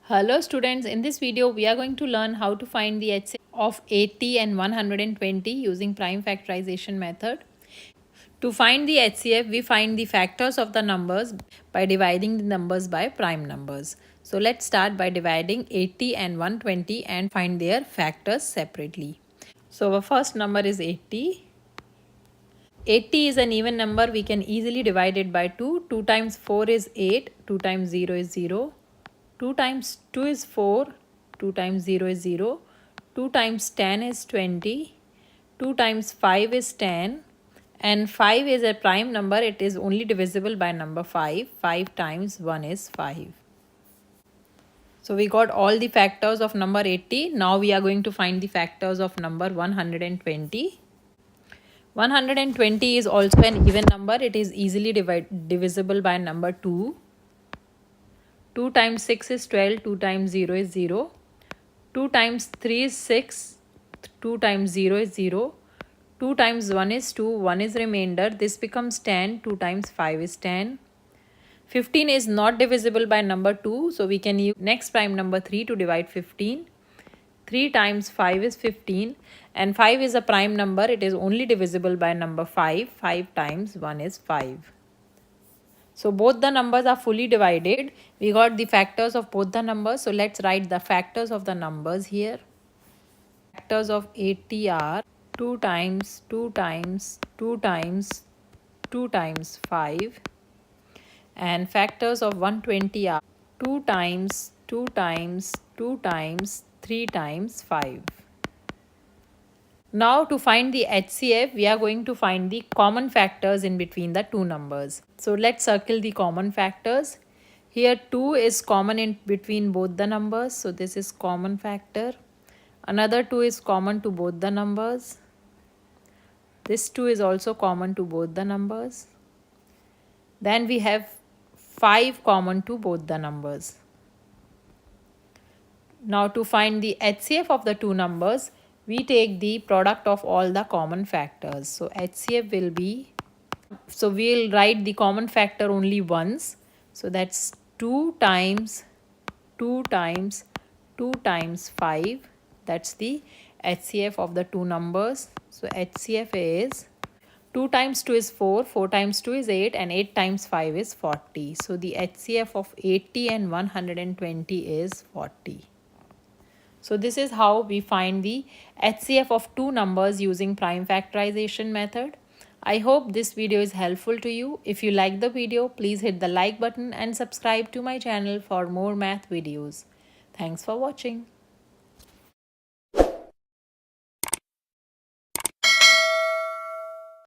Hello students, in this video we are going to learn how to find the HCF of 80 and 120 using prime factorization method. To find the HCF, we find the factors of the numbers by dividing the numbers by prime numbers. So let's start by dividing 80 and 120 and find their factors separately. So our first number is 80. 80 is an even number. We can easily divide it by 2. 2 times 4 is 8. 2 times 0 is 0. 2 times 2 is 4. 2 times 0 is 0. 2 times 10 is 20. 2 times 5 is 10. And 5 is a prime number. It is only divisible by number 5. 5 times 1 is 5. So we got all the factors of number 80. Now we are going to find the factors of number 120. 120 is also an even number. It is easily divisible by number 2. 2 times 6 is 12. 2 times 0 is 0. 2 times 3 is 6. 2 times 0 is 0. 2 times 1 is 2. 1 is remainder. This becomes 10. 2 times 5 is 10. 15 is not divisible by number 2. So we can use next prime number 3 to divide 15. 3 times 5 is 15. And 5 is a prime number. It is only divisible by number 5. 5 times 1 is 5. So both the numbers are fully divided. We got the factors of both the numbers. So let's write the factors of the numbers here. Factors of 80 are 2 times 2 times 2 times 2 times 5. And factors of 120 are 2 times 2 times 2 times 3 times 5. Now to find the HCF, we are going to find the common factors in between the two numbers. So let's circle the common factors. Here 2 is common in between both the numbers. So this is common factor. Another 2 is common to both the numbers. This 2 is also common to both the numbers. Then we have 5 common to both the numbers. Now to find the HCF of the two numbers, we take the product of all the common factors. So HCF will be, so we'll write the common factor only once. So that's 2 times 2 times 2 times 5. That's the HCF of the two numbers. So HCF is 2 times 2 is 4, 4 times 2 is 8, and 8 times 5 is 40. So the HCF of 80 and 120 is 40. So this is how we find the HCF of two numbers using prime factorization method. I hope this video is helpful to you. If you like the video, please hit the like button and subscribe to my channel for more math videos. Thanks for watching.